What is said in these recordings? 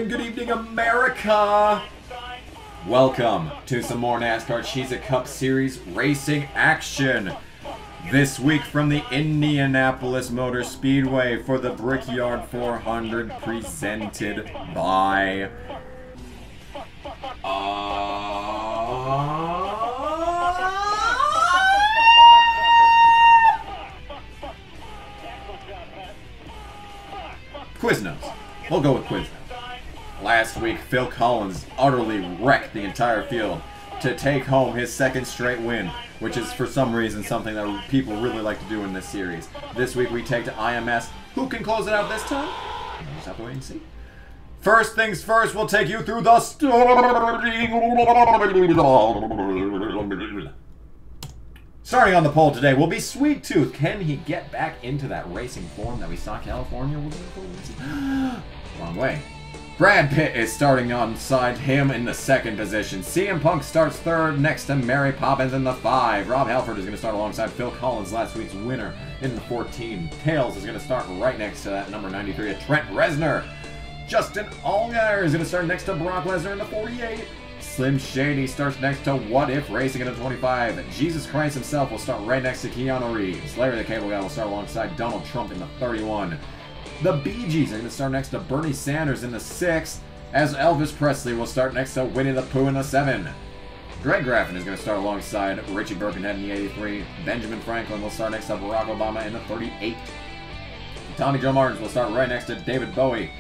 and good evening, America! Welcome to some more NASCAR Cheez Cup Series racing action. This week from the Indianapolis Motor Speedway for the Brickyard 400 presented by... Quiznos. We'll go with Quiznos. Last week, Phil Collins utterly wrecked the entire field to take home his second straight win, which is for some reason something that people really like to do in this series. This week we take to IMS. Who can close it out this time? We'll just have to wait and see. First things first, we'll take you through the starting on the pole today will be Sweet Tooth. Can he get back into that racing form that we saw California? Wrong way. Brad Pitt is starting alongside him in the second position. CM Punk starts third next to Mary Poppins in the 5. Rob Halford is going to start alongside Phil Collins, last week's winner, in the 14. Tails is going to start right next to that number 93 at Trent Reznor. Justin Allgaier is going to start next to Brock Lesnar in the 48. Slim Shady starts next to What If Racing in the 25. Jesus Christ himself will start right next to Keanu Reeves. Larry the Cable Guy will start alongside Donald Trump in the 31. The Bee Gees are going to start next to Bernie Sanders in the 6, as Elvis Presley will start next to Winnie the Pooh in the 7. Greg Graffin is going to start alongside Richie Birkenhead in the 83. Benjamin Franklin will start next to Barack Obama in the 38. Tommy Joe Martins will start right next to David Bowie.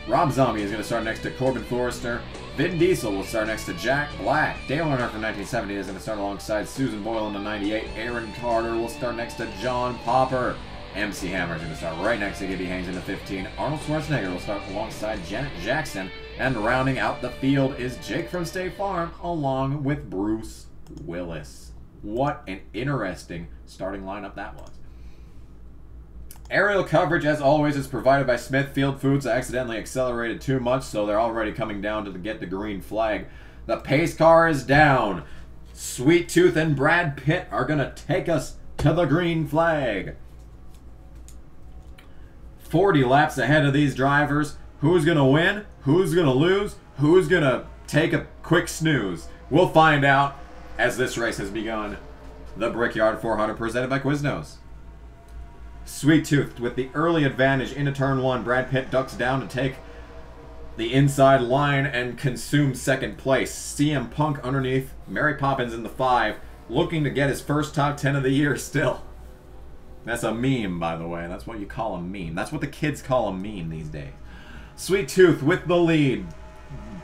Rob Zombie is going to start next to Corbin Forrester. Vin Diesel will start next to Jack Black. Dale Earnhardt from 1970 is going to start alongside Susan Boyle in the 98. Aaron Carter will start next to John Popper. MC Hammer is going to start right next to Gibby Haynes in the 15. Arnold Schwarzenegger will start alongside Janet Jackson. And rounding out the field is Jake from State Farm along with Bruce Willis. What an interesting starting lineup that was. Aerial coverage, as always, is provided by Smithfield Foods. I accidentally accelerated too much, so they're already coming down to get the green flag. The pace car is down. Sweet Tooth and Brad Pitt are going to take us to the green flag. 40 laps ahead of these drivers. Who's going to win? Who's going to lose? Who's going to take a quick snooze? We'll find out as this race has begun. The Brickyard 400 presented by Quiznos. Sweet Tooth with the early advantage into turn 1. Brad Pitt ducks down to take the inside line and consume second place. CM Punk underneath Mary Poppins in the 5, looking to get his first top 10 of the year still. That's a meme, by the way. That's what you call a meme. That's what the kids call a meme these days. Sweet Tooth with the lead.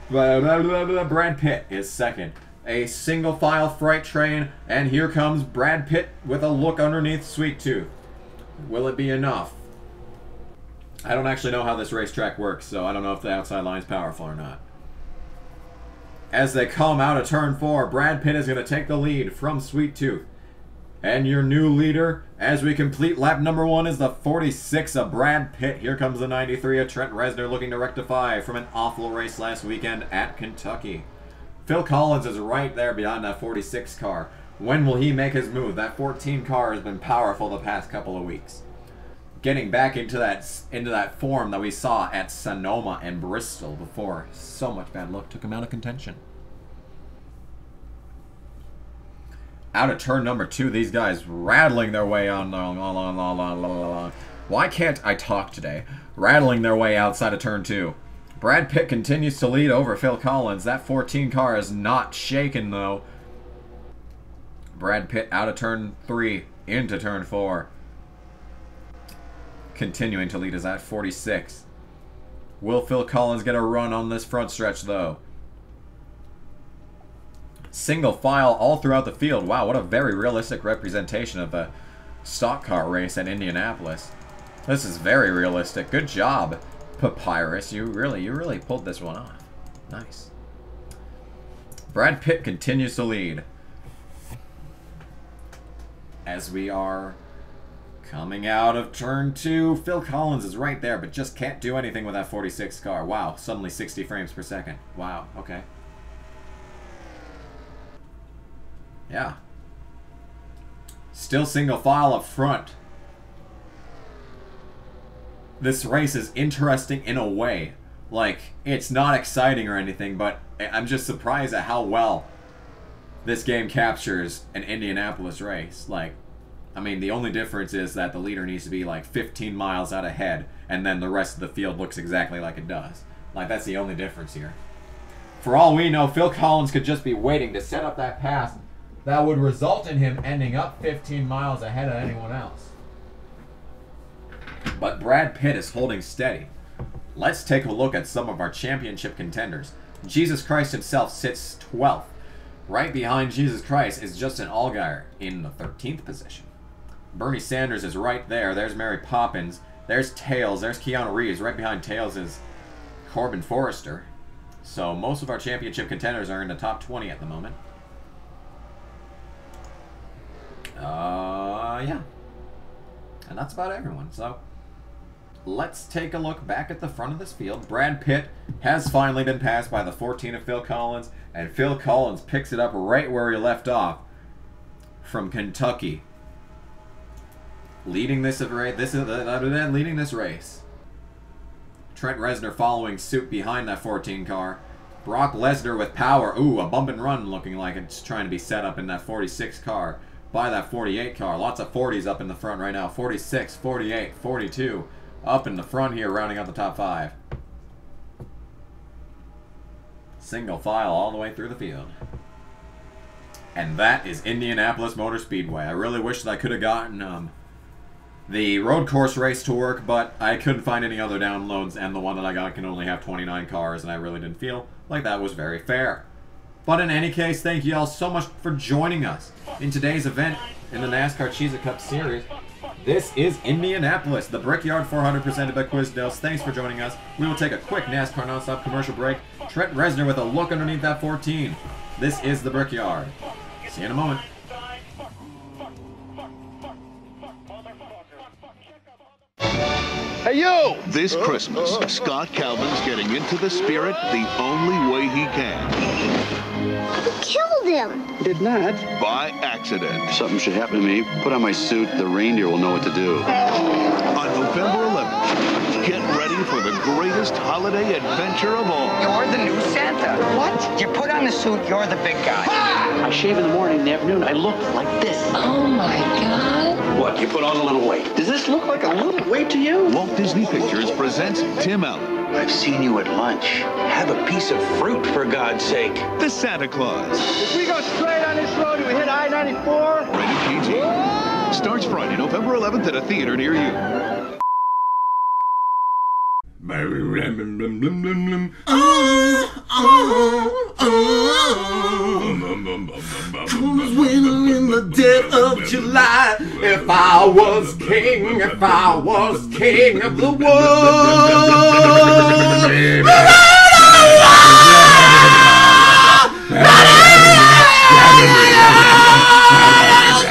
Brad Pitt is second. A single file freight train, and here comes Brad Pitt with a look underneath Sweet Tooth. Will it be enough? I don't actually know how this racetrack works, so I don't know if the outside line is powerful or not. As they come out of turn 4, Brad Pitt is going to take the lead from Sweet Tooth. And your new leader, as we complete lap number 1, is the 46 of Brad Pitt. Here comes the 93 of Trent Reznor looking to rectify from an awful race last weekend at Kentucky. Phil Collins is right there behind that 46 car. When will he make his move? That 14 car has been powerful the past couple of weeks. Getting back into that form that we saw at Sonoma and Bristol before so much bad luck took him out of contention. Out of turn number 2, these guys rattling their way on. Why can't I talk today? Rattling their way outside of turn 2. Brad Pitt continues to lead over Phil Collins. That 14 car is not shaken though. Brad Pitt out of turn 3 into turn 4. Continuing to lead is at 46. Will Phil Collins get a run on this front stretch though? Single file all throughout the field. Wow, what a very realistic representation of a stock car race at Indianapolis. This is very realistic. Good job, Papyrus. You really pulled this one off. Nice. Brad Pitt continues to lead. As we are coming out of turn 2, Phil Collins is right there, but just can't do anything with that 46 car. Wow, suddenly 60 frames per second. Wow, okay. Yeah. Still single file up front. This race is interesting in a way. Like, it's not exciting or anything, but I'm just surprised at how well this game captures an Indianapolis race. Like, I mean, the only difference is that the leader needs to be like 15 miles out ahead, and then the rest of the field looks exactly like it does. Like, that's the only difference here. For all we know, Phil Collins could just be waiting to set up that pass that would result in him ending up 15 miles ahead of anyone else. But Brad Pitt is holding steady. Let's take a look at some of our championship contenders. Jesus Christ himself sits 12th. Right behind Jesus Christ is Justin Allgaier in the 13th position. Bernie Sanders is right there. There's Mary Poppins. There's Tails. There's Keanu Reeves. Right behind Tails is Corbin Forrester. So most of our championship contenders are in the top 20 at the moment. Yeah. And that's about everyone. So let's take a look back at the front of this field. Brad Pitt has finally been passed by the 14 of Phil Collins, and Phil Collins picks it up right where he left off from Kentucky. Leading this race. Leading this race. Trent Reznor following suit behind that 14 car. Brock Lesnar with power. Ooh, a bump and run looking like it's trying to be set up in that 46 car by that 48 car. Lots of 40s up in the front right now. 46, 48, 42. Up in the front here, rounding out the top 5. Single file all the way through the field. And that is Indianapolis Motor Speedway. I really wish that I could have gotten the road course race to work, but I couldn't find any other downloads, and the one that I got can only have 29 cars, and I really didn't feel like that was very fair. But in any case, thank you all so much for joining us in today's event in the NASCAR Cheez Cup Series. This is Indianapolis, the Brickyard 400 presented by Quiznos. Thanks for joining us. We will take a quick NASCAR nonstop commercial break. Trent Reznor with a look underneath that 14. This is the Brickyard. See you in a moment. Hey, you! This Christmas, Scott Calvin's getting into the spirit the only way he can. You killed him. Did not. By accident. If something should happen to me, put on my suit. The reindeer will know what to do. On November 11th, get ready for the greatest holiday adventure of all. You're the new Santa. What? You put on the suit, you're the big guy. I shave in the morning and the afternoon. I look like this. Oh, my God. What, you put on a little weight? Does this look like a little weight to you? Walt Disney Pictures presents Tim Allen. I've seen you at lunch. Have a piece of fruit, for God's sake. The Santa Claus. If we go straight on this road and we hit I-94... Rated PG. Starts Friday, November 11th at a theater near you. Coolest winter in the dead of July. If I was king of the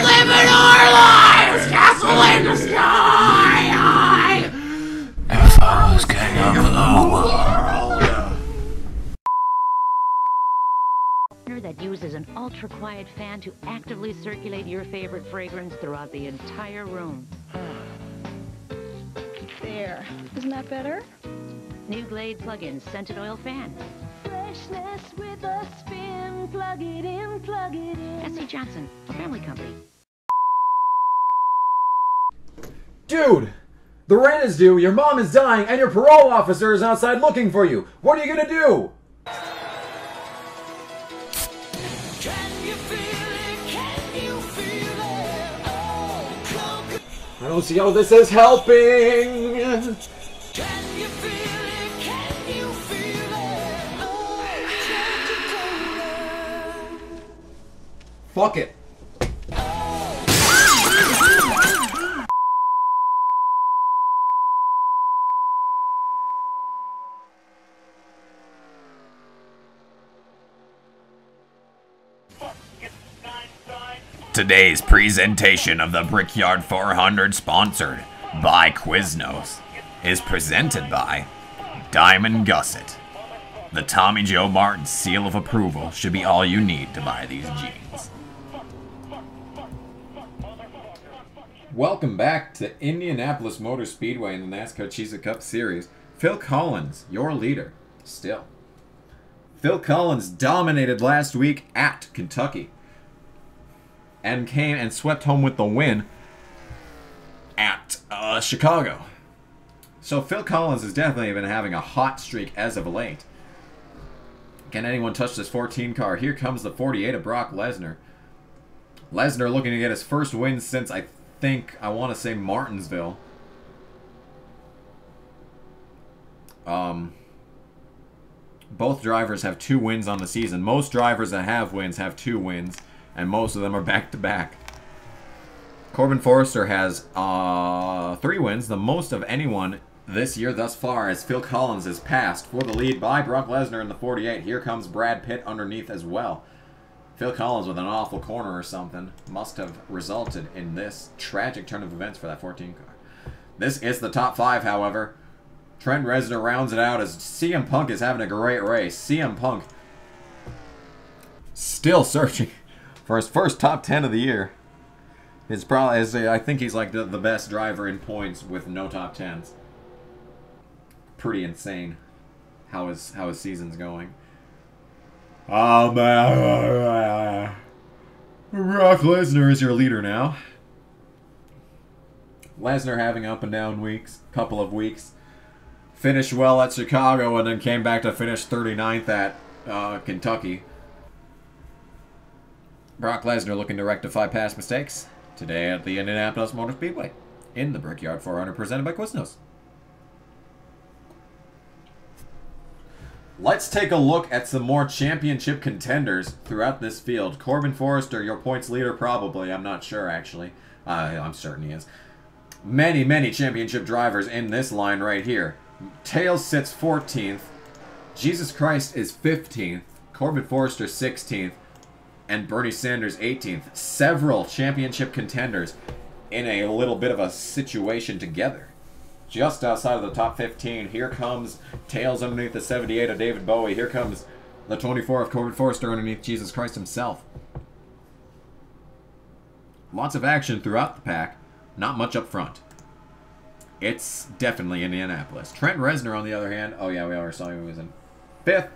living our lives, castle in the sky. If I was king of the world. That uses an ultra-quiet fan to actively circulate your favorite fragrance throughout the entire room. There. Isn't that better? New Glade plug-in scented oil fan. Freshness with a spin. Plug it in, plug it in. S.C. Johnson, a family company. Dude! The rent is due, your mom is dying, and your parole officer is outside looking for you. What are you gonna do? I don't see how this is helping. Can you feel it? Can you feel it? Oh, fuck it. Today's presentation of the Brickyard 400, sponsored by Quiznos, is presented by Diamond Gusset. The Tommy Joe Martin seal of approval should be all you need to buy these jeans. Welcome back to Indianapolis Motor Speedway in the NASCAR Cheez Cup Series. Phil Collins, your leader, still. Phil Collins dominated last week at Kentucky. And came and swept home with the win at Chicago. So Phil Collins has definitely been having a hot streak as of late. Can anyone touch this 14 car? Here comes the 48 of Brock Lesnar. Lesnar looking to get his first win since, I want to say Martinsville. Both drivers have 2 wins on the season. Most drivers that have wins have 2 wins, and most of them are back-to-back. Corbin Forrester has 3 wins, the most of anyone this year thus far, as Phil Collins is passed for the lead by Brock Lesnar in the 48. Here comes Brad Pitt underneath as well. Phil Collins with an awful corner or something must have resulted in this tragic turn of events for that 14 car. This is the top 5, however. Trent Reznor rounds it out as CM Punk is having a great race. CM Punk still searching for his first top 10 of the year. I think he's like the best driver in points with no top 10s. Pretty insane how his season's going. Oh man, Brock Lesnar is your leader now. Lesnar having up and down weeks, couple of weeks. Finished well at Chicago and then came back to finish 39th at Kentucky. Brock Lesnar looking to rectify past mistakes today at the Indianapolis Motor Speedway in the Brickyard 400 presented by Quiznos. Let's take a look at some more championship contenders throughout this field. Corbin Forrester, your points leader probably. I'm not sure, actually. I'm certain he is. Many, many championship drivers in this line right here. Tails sits 14th. Jesus Christ is 15th. Corbin Forrester 16th. And Bernie Sanders 18th. Several championship contenders in a little bit of a situation together. Just outside of the top 15, here comes Tails underneath the 78 of David Bowie. Here comes the 24 of Corbin Forrester underneath Jesus Christ himself. Lots of action throughout the pack. Not much up front. It's definitely Indianapolis. Trent Reznor, on the other hand, oh yeah, we already saw he was in 5th.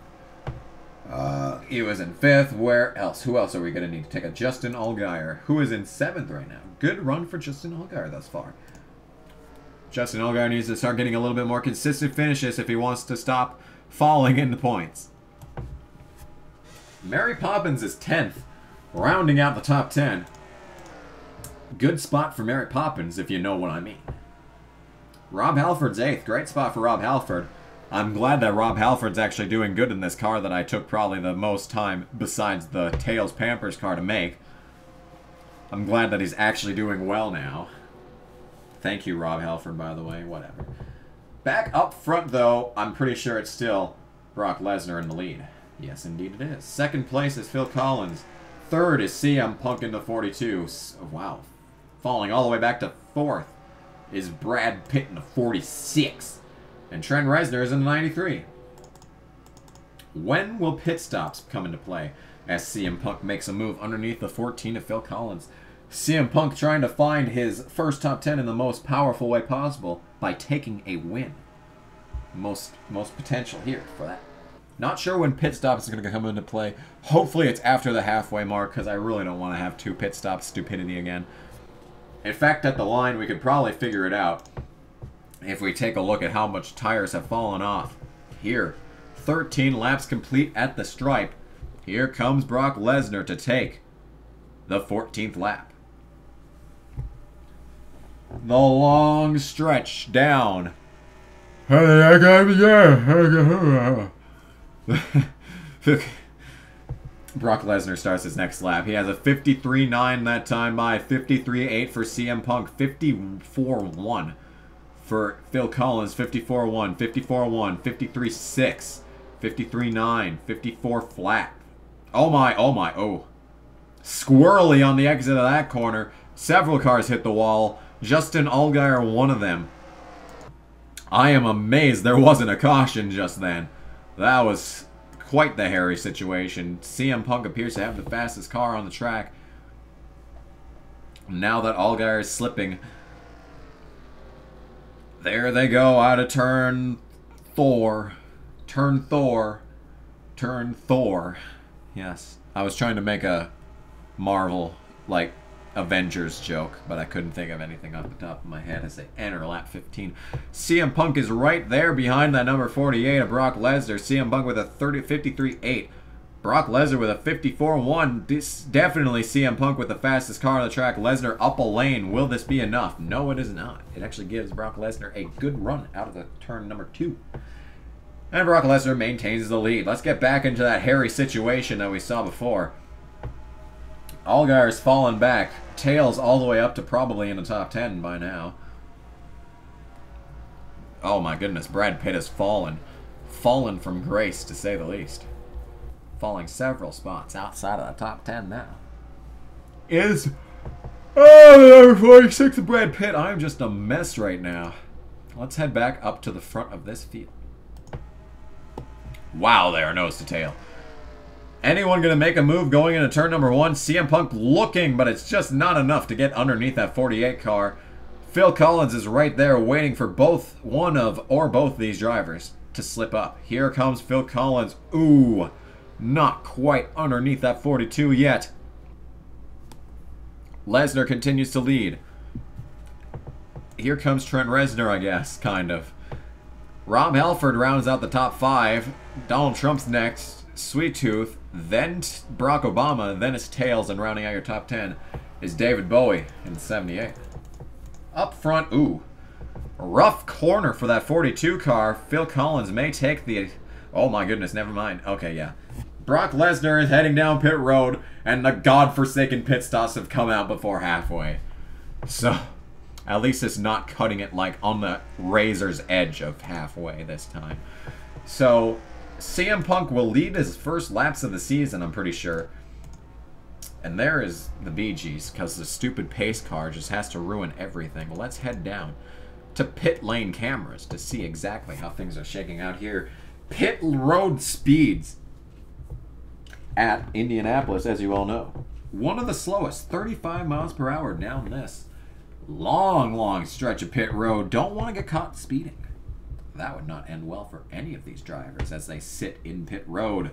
He was in 5th. Where else? Who else are we going to need to take a Justin Allgaier, who is in 7th right now. Good run for Justin Allgaier thus far. Justin Allgaier needs to start getting a little bit more consistent finishes if he wants to stop falling into points. Mary Poppins is 10th, rounding out the top 10. Good spot for Mary Poppins, if you know what I mean. Rob Halford's 8th. Great spot for Rob Halford. I'm glad that Rob Halford's actually doing good in this car that I took probably the most time, besides the Tails Pampers car, to make. I'm glad that he's actually doing well now. Thank you, Rob Halford, by the way. Whatever. Back up front, though, I'm pretty sure it's still Brock Lesnar in the lead. Yes, indeed it is. 2nd place is Phil Collins. 3rd is CM Punk in the 42. Wow. Falling all the way back to 4th is Brad Pitt in the 46. And Trent Reznor is in the 93. When will pit stops come into play as CM Punk makes a move underneath the 14 of Phil Collins? CM Punk trying to find his first top 10 in the most powerful way possible by taking a win. Most potential here for that. Not sure when pit stops is going to come into play. Hopefully it's after the halfway mark, because I really don't want to have 2 pit stop stupidity again. In fact, at the line, we could probably figure it out if we take a look at how much tires have fallen off. Here, 13 laps complete at the stripe. Here comes Brock Lesnar to take the 14th lap. The long stretch down. Brock Lesnar starts his next lap. He has a 53.9 that time by 53.8 for CM Punk, 54.1 for Phil Collins, 54.1, 54.1, 53.6, 53.9, 54 flat. Oh my, oh. Squirrely on the exit of that corner. Several cars hit the wall. Justin Allgaier, one of them. I am amazed there wasn't a caution just then. That was quite the hairy situation. CM Punk appears to have the fastest car on the track. Now that Allgaier is slipping. There they go out of turn Thor. Turn Thor. Turn Thor. Yes. I was trying to make a Marvel, like, Avengers joke, but I couldn't think of anything off the top of my head as they enter lap 15. CM Punk is right there behind that number 48 of Brock Lesnar. CM Punk with a 53.8. Brock Lesnar with a 54.1. This definitely CM Punk with the fastest car on the track. Lesnar up a lane. Will this be enough? No, it is not. It actually gives Brock Lesnar a good run out of the turn number 2. And Brock Lesnar maintains the lead. Let's get back into that hairy situation that we saw before. Allgaier's fallen back. Tails all the way up to probably in the top 10 by now. Oh my goodness, Brad Pitt has fallen. Fallen from grace, to say the least. Falling several spots outside of the top 10 now. Is... Oh, number 46 of Brad Pitt. I'm just a mess right now. Let's head back up to the front of this field. Wow, there, nose to tail. Anyone going to make a move going into turn number 1? CM Punk looking, but it's just not enough to get underneath that 48 car. Phil Collins is right there waiting for one of both these drivers to slip up. Here comes Phil Collins. Ooh, not quite underneath that 42 yet. Lesnar continues to lead. Here comes Trent Reznor, I guess, kind of. Rob Halford rounds out the top 5. Donald Trump's next. Sweet Tooth. Then Barack Obama. Then it's Tails. And rounding out your top 10 is David Bowie in 78. Up front, ooh. Rough corner for that 42 car. Phil Collins may take the... Oh my goodness, never mind. Okay, yeah. Brock Lesnar is heading down pit road, and the godforsaken pit stops have come out before halfway. So, at least it's not cutting it like on the razor's edge of halfway this time. So, CM Punk will lead his first laps of the season, I'm pretty sure. And there is the Bee Gees, because the stupid pace car just has to ruin everything. Let's head down to pit lane cameras to see exactly how things are shaking out here. Pit road speeds at Indianapolis, as you all know. One of the slowest, 35 miles per hour down this long stretch of pit road. Don't want to get caught speeding. That would not end well for any of these drivers as they sit in pit road.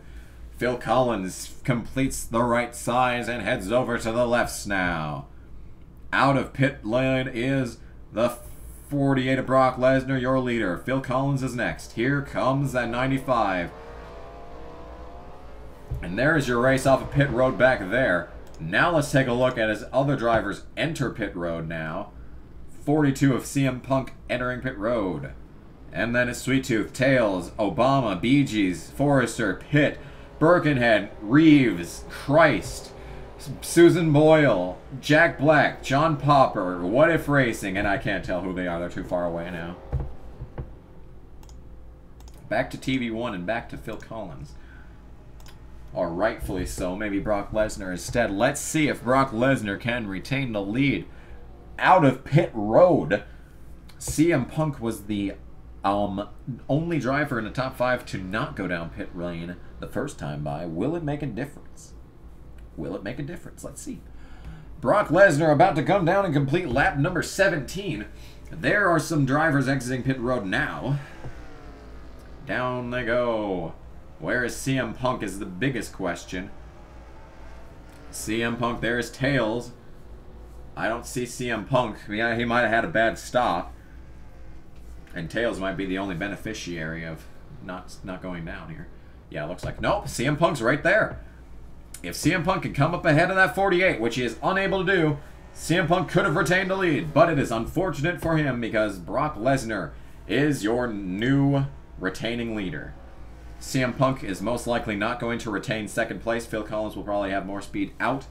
Phil Collins completes the right size and heads over to the lefts now. Out of pit lane is the 48 of Brock Lesnar, your leader. Phil Collins is next. Here comes that 95. And there is your race off of pit road back there. Now let's take a look at as other drivers enter pit road now. 42 of CM Punk entering pit road. And then it's Sweet Tooth, Tails, Obama, Bee Gees, Forrester, Pitt, Birkenhead, Reeves, Christ, Susan Boyle, Jack Black, John Popper, What If Racing, and I can't tell who they are. They're too far away now. Back to TV1 and back to Phil Collins. Or rightfully so, maybe Brock Lesnar instead. Let's see if Brock Lesnar can retain the lead. Out of pit road, CM Punk was the only driver in the top 5 to not go down pit lane the first time by. Will it make a difference? Will it make a difference? Let's see. Brock Lesnar about to come down and complete lap number 17. There are some drivers exiting pit road now. Down they go. Where is CM Punk is the biggest question. CM Punk, there's Tails. I don't see CM Punk. Yeah, he might have had a bad stop. And Tails might be the only beneficiary of not going down here. Yeah, it looks like... Nope, CM Punk's right there. If CM Punk can come up ahead of that 48, which he is unable to do, CM Punk could have retained the lead. But it is unfortunate for him because Brock Lesnar is your new retaining leader. CM Punk is most likely not going to retain second place. Phil Collins will probably have more speed out.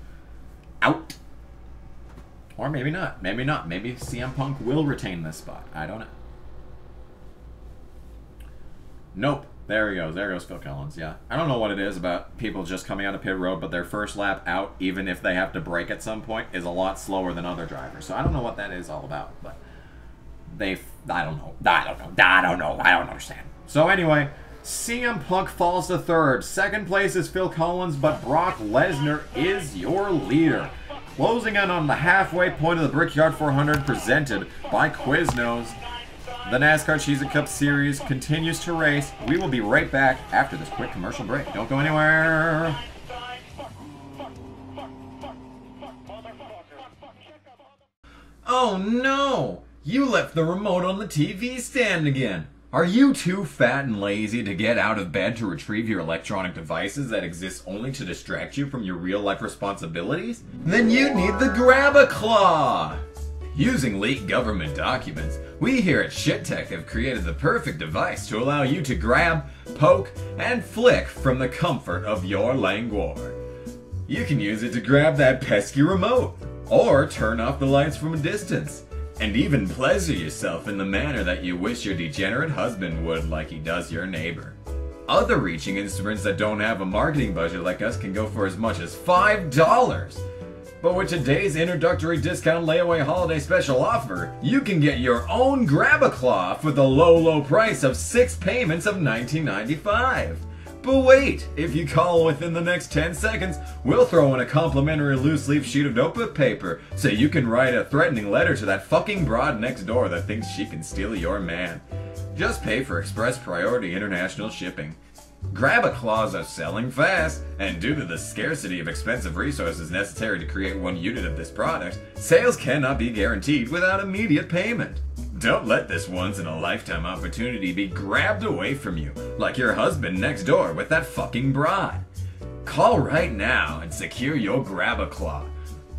Or maybe not. Maybe not. Maybe CM Punk will retain this spot. I don't know. Nope. There he goes. There goes Phil Collins. Yeah. I don't know what it is about people just coming out of pit road, but their first lap out, even if they have to brake at some point, is a lot slower than other drivers. So I don't know what that is all about, but I don't know. I don't understand. So anyway, CM Punk falls to third. Second place is Phil Collins, but Brock Lesnar is your leader. Closing in on the halfway point of the Brickyard 400 presented by Quiznos. The NASCAR Cheez Cup Series continues to race. We will be right back after this quick commercial break. Don't go anywhere. Oh no! You left the remote on the TV stand again. Are you too fat and lazy to get out of bed to retrieve your electronic devices that exist only to distract you from your real-life responsibilities? Then you need the Grab-A-Claw! Using leaked government documents, we here at ShitTech have created the perfect device to allow you to grab, poke, and flick from the comfort of your languor. You can use it to grab that pesky remote, or turn off the lights from a distance, and even pleasure yourself in the manner that you wish your degenerate husband would, like he does your neighbor. Other reaching instruments that don't have a marketing budget like us can go for as much as $5. But with today's introductory discount layaway holiday special offer, you can get your own Grab-A-Claw for the low price of 6 payments of $19.95. But wait, if you call within the next 10 seconds, we'll throw in a complimentary loose leaf sheet of notebook paper so you can write a threatening letter to that fucking broad next door that thinks she can steal your man. Just pay for express priority international shipping. Grab-A-Claws are selling fast, and due to the scarcity of expensive resources necessary to create one unit of this product, sales cannot be guaranteed without immediate payment. Don't let this once-in-a-lifetime opportunity be grabbed away from you, like your husband next door with that fucking broad. Call right now and secure your Grab-A-Claw.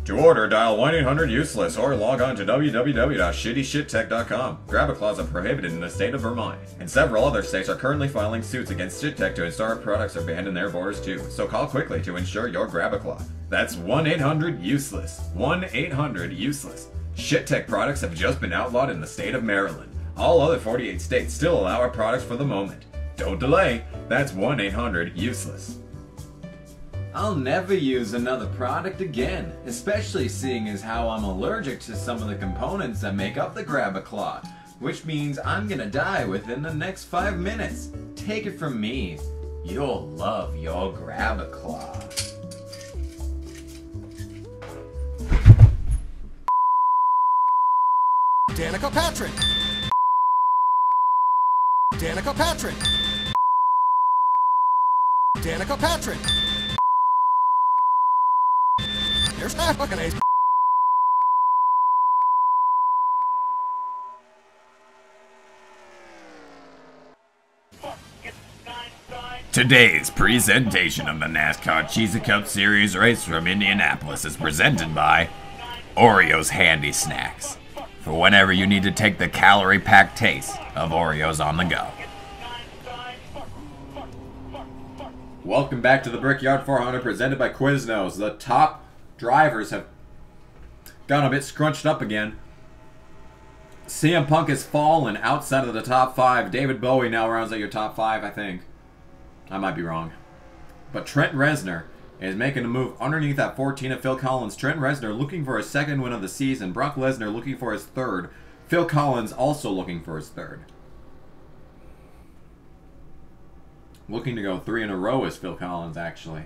To order, dial 1-800-USELESS or log on to www.shittyshittech.com. Grab-A-Claws are prohibited in the state of Vermont, and several other states are currently filing suits against ShitTech to ensure products are banned in their borders too. So call quickly to ensure your Grab-A-Claw. That's 1-800-USELESS. 1-800-USELESS. ShitTech products have just been outlawed in the state of Maryland. All other 48 states still allow our products for the moment. Don't delay. That's 1-800-USELESS. I'll never use another product again, especially seeing as how I'm allergic to some of the components that make up the Grab-A-Claw, which means I'm gonna die within the next 5 minutes. Take it from me, you'll love your Grab-A-Claw. Danica Patrick! Danica Patrick! Danica Patrick! Here's that fucking ace. Today's presentation of the NASCAR Cheez Cup Series race from Indianapolis is presented by Oreos Handy Snacks, for whenever you need to take the calorie-packed taste of Oreos on the go. Welcome back to the Brickyard 400 presented by Quiznos. The top drivers have gotten a bit scrunched up again. CM Punk has fallen outside of the top 5. David Bowie now rounds out your top 5, I think. I might be wrong. But Trent Reznor is making a move underneath that 14 of Phil Collins. Trent Reznor looking for his 2nd win of the season. Brock Lesnar looking for his 3rd. Phil Collins also looking for his 3rd. Looking to go 3 in a row is Phil Collins, actually.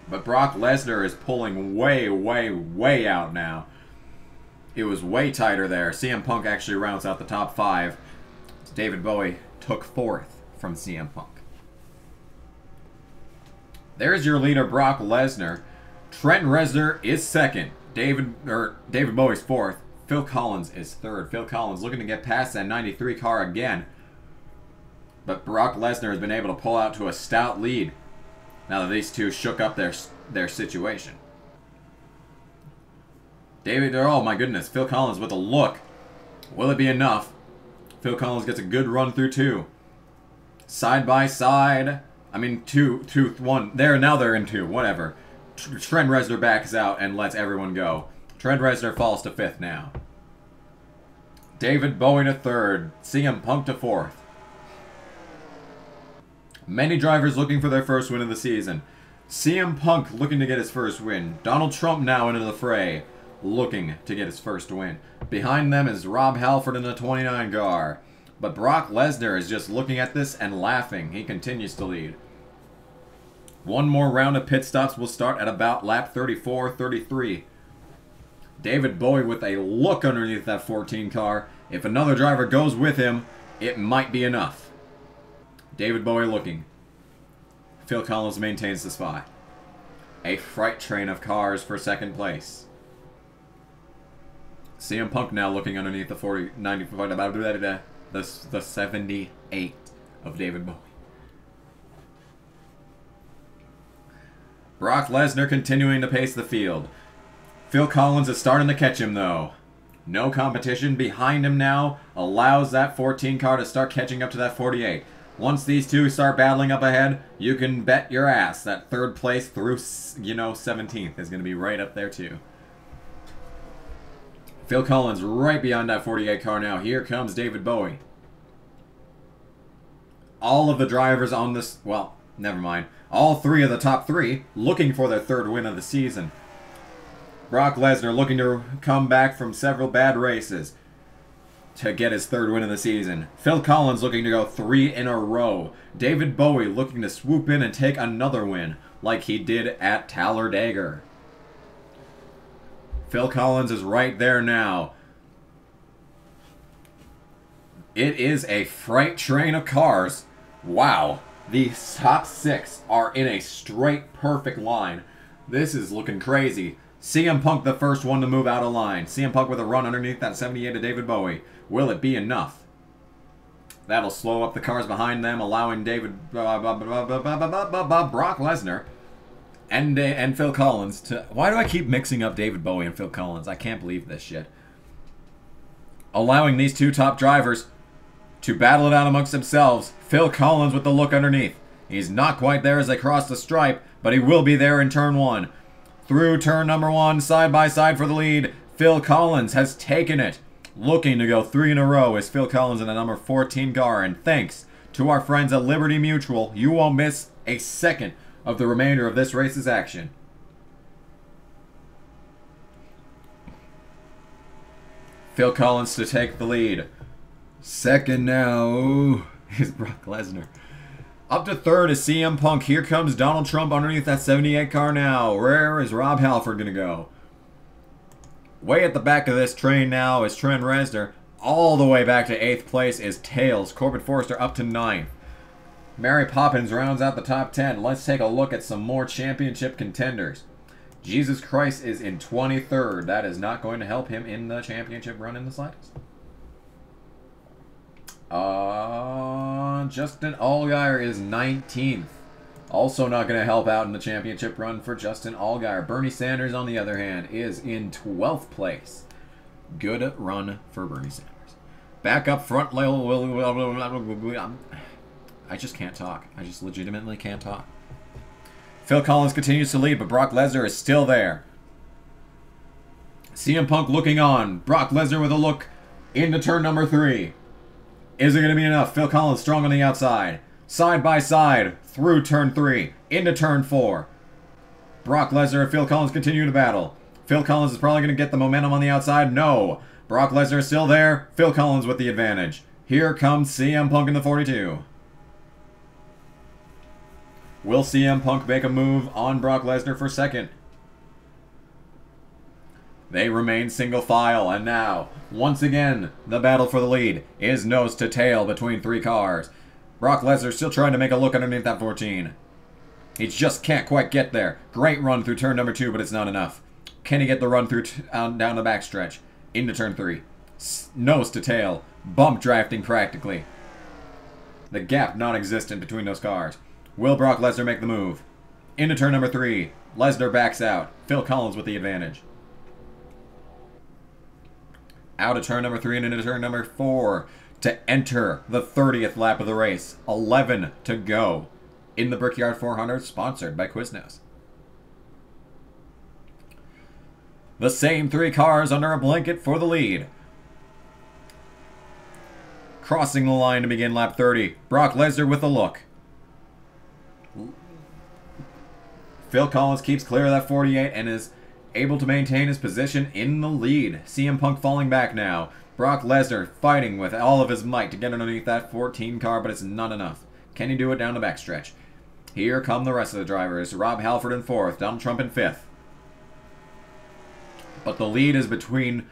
But Brock Lesnar is pulling way out now. It was way tighter there. CM Punk actually rounds out the top 5. David Bowie took 4th from CM Punk. There's your leader, Brock Lesnar. Trent Reznor is 2nd. David Bowie's 4th. Phil Collins is 3rd. Phil Collins looking to get past that 93 car again. But Brock Lesnar has been able to pull out to a stout lead now that these two shook up their situation. Oh my goodness, Phil Collins with a look. Will it be enough? Phil Collins gets a good run through 2. Side by side. I mean, 1. Now they're in 2. Whatever. Trent Reznor backs out and lets everyone go. Trent Reznor falls to 5th now. David Bowie to 3rd. CM Punk to 4th. Many drivers looking for their 1st win of the season. CM Punk looking to get his 1st win. Donald Trump now into the fray, looking to get his 1st win. Behind them is Rob Halford in the 29 car. But Brock Lesnar is just looking at this and laughing. He continues to lead. One more round of pit stops will start at about lap 34, 33. David Bowie with a look underneath that 14 car If another driver goes with him, it might be enough. David Bowie looking. Phil Collins maintains the spot. A freight train of cars for second place. CM Punk now looking underneath the the 78 of David Bowie. Brock Lesnar continuing to pace the field. Phil Collins is starting to catch him though. No competition behind him now allows that 14 car to start catching up to that 48. Once these two start battling up ahead, you can bet your ass that third place through, 17th is going to be right up there too. Phil Collins right beyond that 48 car now. Here comes David Bowie. All of the drivers on this, well, never mind. All three of the top three looking for their third win of the season. Brock Lesnar looking to come back from several bad races to get his third win of the season. Phil Collins looking to go 3 in a row. David Bowie looking to swoop in and take another win like he did at Talladega. Phil Collins is right there now. It is a freight train of cars. Wow. The top 6 are in a straight, perfect line. This is looking crazy. CM Punk the first one to move out of line. CM Punk with a run underneath that 78 of David Bowie. Will it be enough? That'll slow up the cars behind them, allowing Brock Lesnar and Phil Collins to... Why do I keep mixing up David Bowie and Phil Collins? I can't believe this shit. Allowing these two top drivers to battle it out amongst themselves. Phil Collins with the look underneath. He's not quite there as they cross the stripe, but he will be there in turn 1. Through turn number 1, side by side for the lead. Phil Collins has taken it. Looking to go 3 in a row is Phil Collins in a number 14 car. And thanks to our friends at Liberty Mutual, you won't miss a second of the remainder of this race's action. Phil Collins to take the lead. Second now is Brock Lesnar. Up to third is CM Punk. Here comes Donald Trump underneath that 78 car now. Where is Rob Halford going to go? Way at the back of this train now is Trent Reznor. All the way back to 8th place is Tails. Corbett Forrester up to 9th. Mary Poppins rounds out the top 10. Let's take a look at some more championship contenders. Jesus Christ is in 23rd. That is not going to help him in the championship run in the slightest. Justin Allgaier is 19th. Also not going to help out in the championship run for Justin Allgaier. Bernie Sanders, on the other hand, is in 12th place. Good run for Bernie Sanders. Back up front, I just can't talk. I just legitimately can't talk. Phil Collins continues to lead, but Brock Lesnar is still there. CM Punk looking on. Brock Lesnar with a look into turn number 3. Is it going to be enough? Phil Collins strong on the outside. Side by side through turn 3. Into turn 4. Brock Lesnar and Phil Collins continue to battle. Phil Collins is probably going to get the momentum on the outside. No. Brock Lesnar is still there. Phil Collins with the advantage. Here comes CM Punk in the 42. Will CM Punk make a move on Brock Lesnar for second? They remain single file, and now, once again, the battle for the lead is nose to tail between 3 cars. Brock Lesnar still trying to make a look underneath that 14. He just can't quite get there. Great run through turn number 2, but it's not enough. Can he get the run through down the backstretch? Into turn 3. Nose to tail. Bump drafting practically. The gap non-existent between those cars. Will Brock Lesnar make the move? Into turn number 3. Lesnar backs out. Phil Collins with the advantage. Out of turn number 3 and into turn number 4 to enter the 30th lap of the race. 11 to go in the Brickyard 400, sponsored by Quiznos. The same 3 cars under a blanket for the lead. Crossing the line to begin lap 30. Brock Lesnar with a look. Phil Collins keeps clear of that 48 and is able to maintain his position in the lead. CM Punk falling back now. Brock Lesnar fighting with all of his might to get underneath that 14 car, but it's not enough. Can he do it down the backstretch? Here come the rest of the drivers. Rob Halford in 4th. Donald Trump in 5th. But the lead is between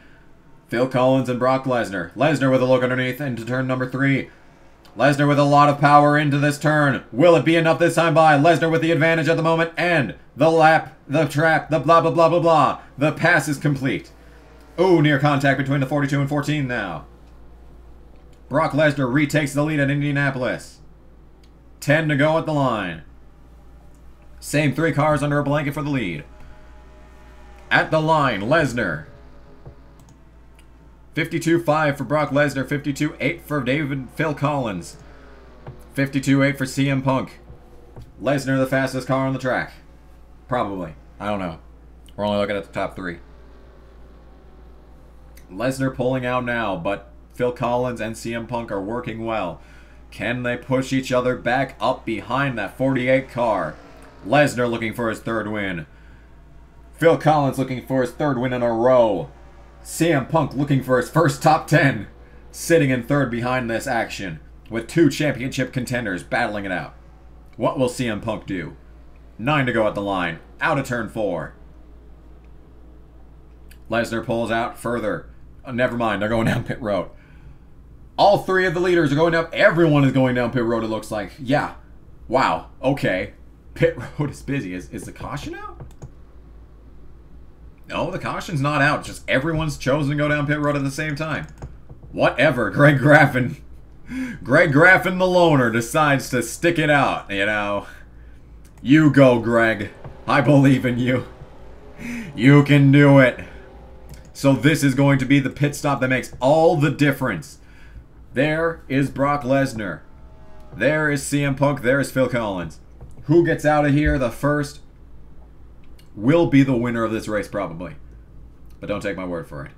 Phil Collins and Brock Lesnar. Lesnar with a look underneath into turn number 3. Lesnar with a lot of power into this turn. Will it be enough this time by? Lesnar with the advantage at the moment. And the lap, the trap, the blah, blah, blah, blah, blah. The pass is complete. Ooh, near contact between the 42 and 14 now. Brock Lesnar retakes the lead at Indianapolis. 10 to go at the line. Same 3 cars under a blanket for the lead. At the line, Lesnar. 52.5 for Brock Lesnar. 52.8 for Phil Collins. 52.8 for CM Punk. Lesnar the fastest car on the track. Probably. I don't know. We're only looking at the top 3. Lesnar pulling out now, but Phil Collins and CM Punk are working well. Can they push each other back up behind that 48 car? Lesnar looking for his 3rd win. Phil Collins looking for his 3rd win in a row. CM Punk looking for his first top 10. Sitting in 3rd behind this action, with 2 championship contenders battling it out. What will CM Punk do? 9 to go at the line. Out of turn 4. Lesnar pulls out further. Oh, never mind, they're going down pit road. All 3 of the leaders are going down. Everyone is going down pit road, it looks like. Yeah. Wow. Okay. Pit road is busy. Is the caution out? No, the caution's not out. Just everyone's chosen to go down pit road at the same time. Whatever. Greg Graffin the loner decides to stick it out, you know. You go, Greg. I believe in you. You can do it. So this is going to be the pit stop that makes all the difference. There is Brock Lesnar. There is CM Punk. There is Phil Collins. Who gets out of here the first will be the winner of this race, probably. But don't take my word for it.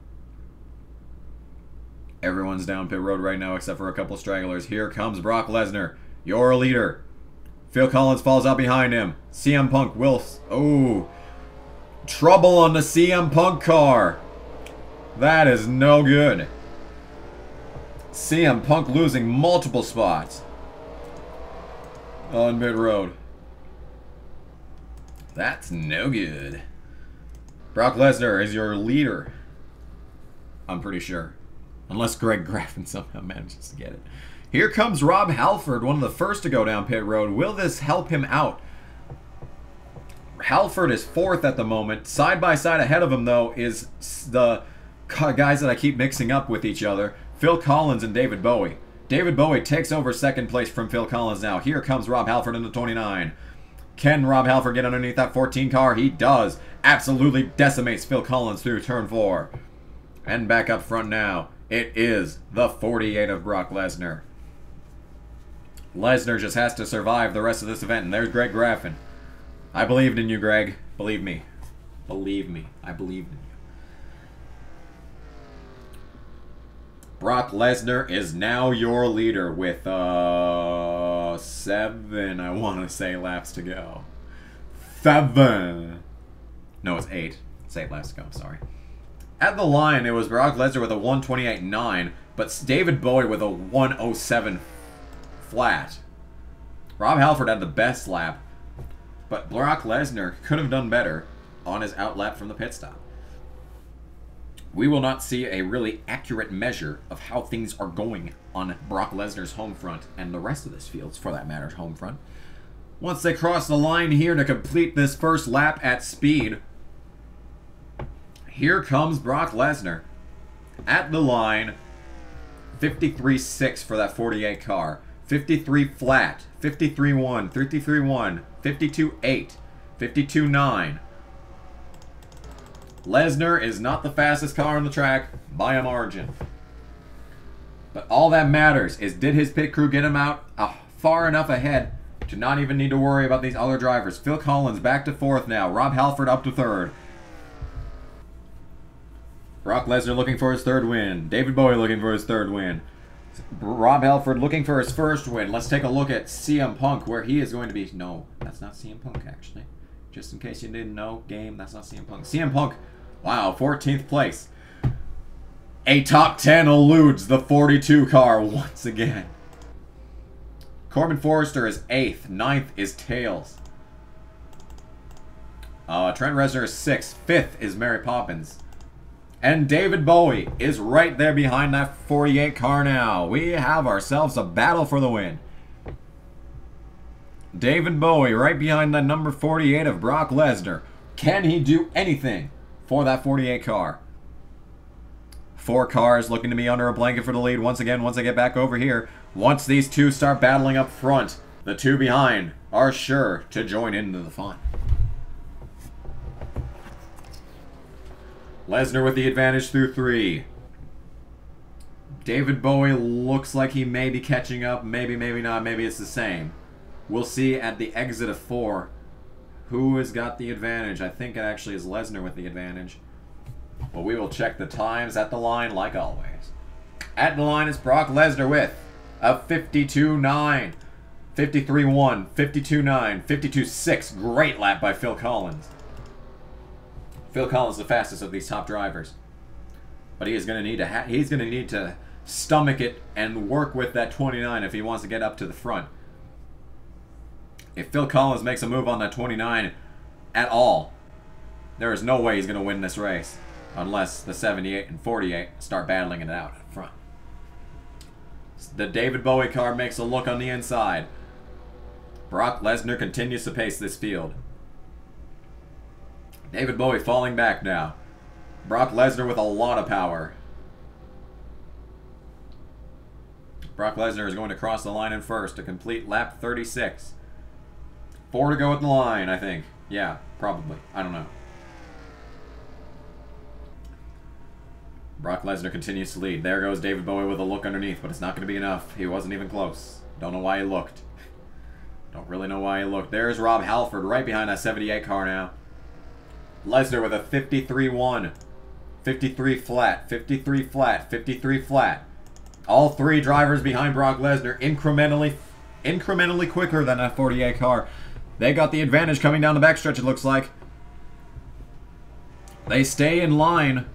Everyone's down pit road right now except for a couple stragglers. Here comes Brock Lesnar, your leader. Phil Collins falls out behind him. CM Punk will... Oh. Trouble on the CM Punk car. That is no good. CM Punk losing multiple spots on pit road. That's no good. Brock Lesnar is your leader. I'm pretty sure. Unless Greg Graffin somehow manages to get it. Here comes Rob Halford, one of the first to go down pit road. Will this help him out? Halford is 4th at the moment. Side by side ahead of him, though, is the guys that I keep mixing up with each other. Phil Collins and David Bowie. David Bowie takes over 2nd place from Phil Collins now. Here comes Rob Halford in the 29. Can Rob Halford get underneath that 14 car? He does. Absolutely decimates Phil Collins through turn 4. And back up front now. It is the 48 of Brock Lesnar. Lesnar just has to survive the rest of this event. And there's Greg Graffin. I believed in you, Greg. Believe me. Believe me. I believed in you. Brock Lesnar is now your leader with 7, I want to say, laps to go. 7. No, it's 8. It's 8 laps to go, sorry. At the line, it was Brock Lesnar with a 128.9, but David Bowie with a 107 flat. Rob Halford had the best lap, but Brock Lesnar could have done better on his outlap from the pit stop. We will not see a really accurate measure of how things are going on Brock Lesnar's home front, and the rest of this field's, for that matter, home front. Once they cross the line here to complete this first lap at speed, here comes Brock Lesnar. At the line, 53.6 for that 48 car. 53 flat, 53.1, 53.1, 52.8, 52.9. Lesnar is not the fastest car on the track by a margin. But all that matters is, did his pit crew get him out far enough ahead to not even need to worry about these other drivers? Phil Collins back to 4th now. Rob Halford up to 3rd. Brock Lesnar looking for his 3rd win. David Bowie looking for his 3rd win. Rob Halford looking for his 1st win. Let's take a look at CM Punk, where he is going to be... No, that's not CM Punk, actually. Just in case you didn't know, game, that's not CM Punk. CM Punk, wow, 14th place. A top 10 eludes the 42 car once again. Corbin Forrester is 8th. 9th is Tails. Trent Reznor is 6th. 5th is Mary Poppins. And David Bowie is right there behind that 48 car now. We have ourselves a battle for the win. David Bowie right behind that number 48 of Brock Lesnar. Can he do anything for that 48 car? 4 cars looking to be under a blanket for the lead once again once I get back over here. Once these two start battling up front, the two behind are sure to join into the fun. Lesnar with the advantage through 3. David Bowie looks like he may be catching up. Maybe, maybe not. Maybe it's the same. We'll see at the exit of 4 who has got the advantage. I think it actually is Lesnar with the advantage. But we will check the times at the line like always. At the line is Brock Lesnar with a 52.9, 53.1, 52.9, 52.6. Great lap by Phil Collins. Phil Collins the fastest of these top drivers. But he is going to need to stomach it and work with that 29 if he wants to get up to the front. If Phil Collins makes a move on that 29 at all, there is no way he's going to win this race unless the 78 and 48 start battling it out up front. The David Bowie car makes a look on the inside. Brock Lesnar continues to pace this field. David Bowie falling back now. Brock Lesnar with a lot of power. Brock Lesnar is going to cross the line in first to complete lap 36. 4 to go at the line, I think. Yeah, probably. I don't know. Brock Lesnar continues to lead. There goes David Bowie with a look underneath, but it's not going to be enough. He wasn't even close. Don't know why he looked. Don't really know why he looked. There's Rob Halford right behind that 78 car now. Lesnar with a 53.1, 53 flat, 53 flat, 53 flat. All 3 drivers behind Brock Lesnar incrementally quicker than that 48 car. They got the advantage coming down the backstretch, it looks like. They stay in line,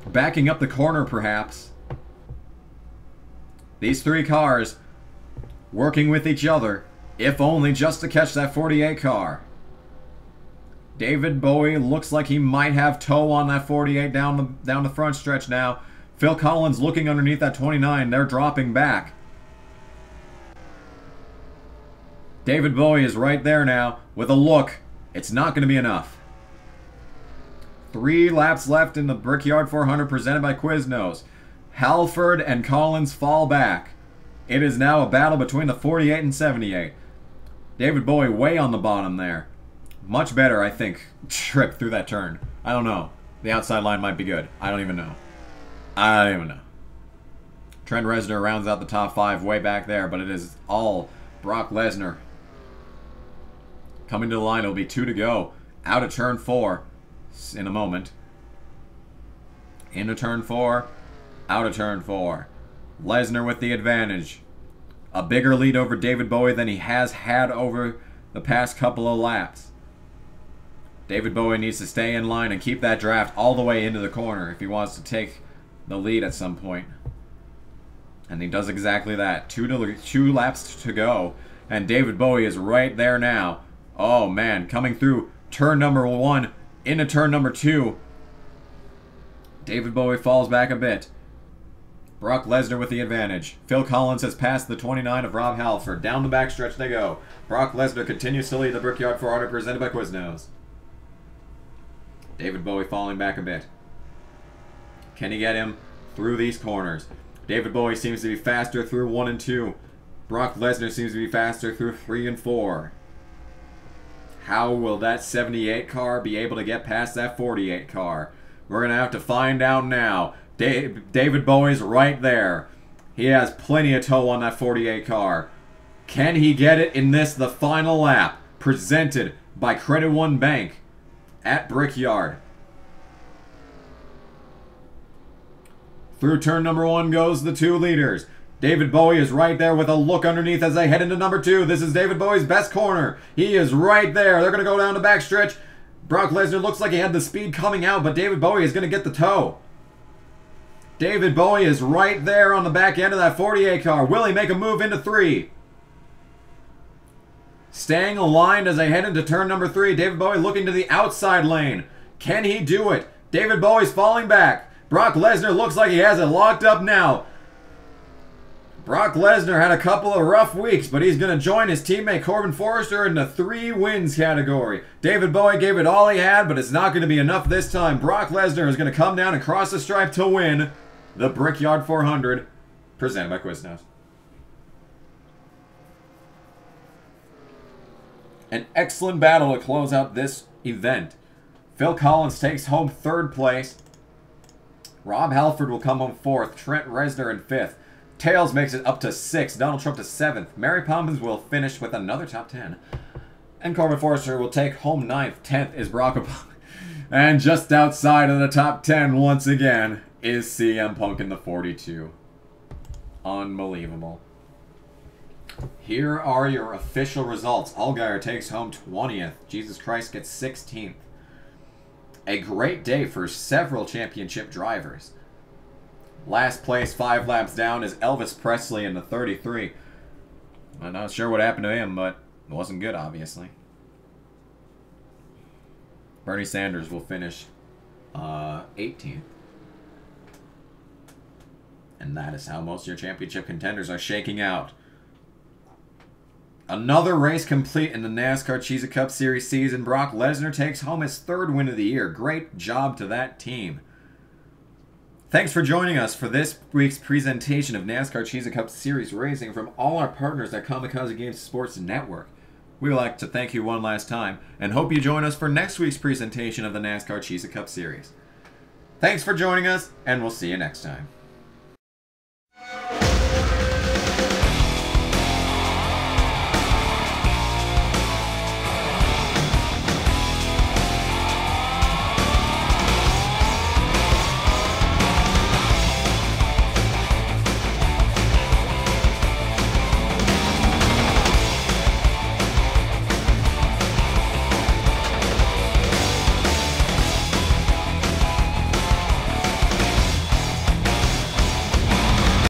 backing up the corner perhaps. These 3 cars working with each other, if only just to catch that 48 car. David Bowie looks like he might have toe on that 48 down the front stretch now. Phil Collins looking underneath that 29. They're dropping back. David Bowie is right there now with a look. It's not going to be enough. 3 laps left in the Brickyard 400 presented by Quiznos. Halford and Collins fall back. It is now a battle between the 48 and 78. David Bowie way on the bottom there. Much better, I think, trip through that turn. I don't know. The outside line might be good. I don't even know. I don't even know. Trent Reznor rounds out the top 5 way back there, but it is all Brock Lesnar. Coming to the line, it'll be 2 to go. Out of turn 4 in a moment. Into turn 4. Out of turn 4. Lesnar with the advantage. A bigger lead over David Bowie than he has had over the past couple of laps. David Bowie needs to stay in line and keep that draft all the way into the corner if he wants to take the lead at some point. And he does exactly that. 2 laps to go. And David Bowie is right there now. Oh man, coming through turn number 1 into turn number 2. David Bowie falls back a bit. Brock Lesnar with the advantage. Phil Collins has passed the 29 of Rob Halford. Down the backstretch they go. Brock Lesnar continues to lead the Brickyard 400 presented by Quiznos. David Bowie falling back a bit. Can he get him through these corners? David Bowie seems to be faster through 1 and 2. Brock Lesnar seems to be faster through 3 and 4. How will that 78 car be able to get past that 48 car? We're going to have to find out now. David Bowie's right there. He has plenty of toe on that 48 car. Can he get it in this, the final lap, presented by Credit One Bank at Brickyard? Through turn number 1 goes the 2 leaders. David Bowie is right there with a look underneath as they head into number 2. This is David Bowie's best corner. He is right there. They're going to go down the backstretch. Brock Lesnar looks like he had the speed coming out, but David Bowie is going to get the toe. David Bowie is right there on the back end of that 48 car. Will he make a move into 3? Staying aligned as they head into turn number 3. David Bowie looking to the outside lane. Can he do it? David Bowie's falling back. Brock Lesnar looks like he has it locked up now. Brock Lesnar had a couple of rough weeks, but he's going to join his teammate Corbin Forrester in the 3 wins category. David Bowie gave it all he had, but it's not going to be enough this time. Brock Lesnar is going to come down and cross the stripe to win the Brickyard 400, presented by Quiznos. An excellent battle to close out this event. Phil Collins takes home 3rd place. Rob Halford will come home 4th. Trent Reznor in 5th. Tails makes it up to 6th. Donald Trump to 7th. Mary Poppins will finish with another top 10. And Corbin Forrester will take home 9th. 10th is Brock Obama. And just outside of the top 10 once again is CM Punk in the 42. Unbelievable. Here are your official results. Allgaier takes home 20th. Jesus Christ gets 16th. A great day for several championship drivers. Last place, 5 laps down, is Elvis Presley in the 33. I'm not sure what happened to him, but it wasn't good, obviously. Bernie Sanders will finish 18th. And that is how most of your championship contenders are shaking out. Another race complete in the NASCAR Cheez Cup Series season. Brock Lesnar takes home his 3rd win of the year. Great job to that team. Thanks for joining us for this week's presentation of NASCAR Cheez Cup Series racing from all our partners at Kamikaze Games Sports Network. We would like to thank you one last time and hope you join us for next week's presentation of the NASCAR Cheez Cup Series. Thanks for joining us, and we'll see you next time.